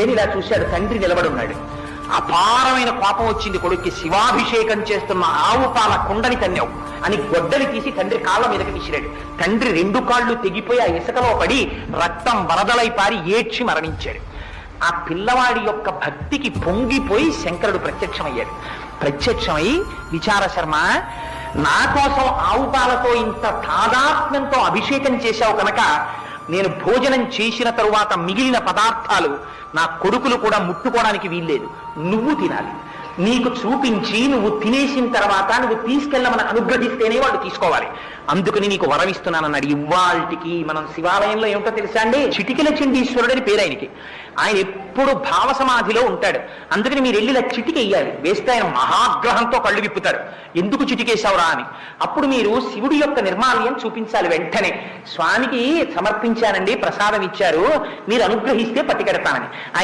ఇలా చూశాడు, తండ్రి నిలబడున్నాడు. అపారమైన కోపం వచ్చింది కొడుక్కి. శివాభిషేకం చేస్తున్న ఆవు పాల కుండని తన్నావు అని గొడ్డలి తీసి తండ్రి కాళ్ళ మీదకి విసిరాడు. తండ్రి రెండు కాళ్ళు తెగిపోయి ఆ ఇసుకలో పడి రక్తం వరదలై పారి ఏడ్చి మరణించాడు. ఆ పిల్లవాడి యొక్క భక్తికి పొంగిపోయి శంకరుడు ప్రత్యక్షమయ్యాడు. ప్రత్యక్షమై, విచార శర్మ, నా కోసం ఆవు పాలతో ఇంత తాదాత్మ్యంతో అభిషేకం చేశావు కనుక నేను భోజనం చేసిన తరువాత మిగిలిన పదార్థాలు నా కొడుకులు కూడా ముట్టుకోవడానికి వీల్లేదు, నువ్వు తినాలి. నీకు చూపించి నువ్వు తినేసిన తర్వాత నువ్వు తీసుకెళ్ళమని అనుగ్రహిస్తేనే వాళ్ళు తీసుకోవాలి. అందుకని నీకు వరం ఇస్తున్నానన్నాడు. ఇవాళకి మనం శివాలయంలో ఏమిటో తెలుసా అండి, చిటికెల చండీశ్వరుడు అని పేరు ఆయనకి. ఆయన ఎప్పుడు భావ సమాధిలో ఉంటాడు. అందుకని మీరు వెళ్ళి ఇలా చిటికెయ్యాలి. వేస్తే ఆయన మహాగ్రహంతో కళ్ళు విప్పుతాడు. ఎందుకు చిటికేశావురా అని. అప్పుడు మీరు శివుడి యొక్క నిర్మాల్యం చూపించాలి. వెంటనే స్వామికి సమర్పించానండి, ప్రసాదం ఇచ్చారు, మీరు అనుగ్రహిస్తే పట్టుకెడతానని.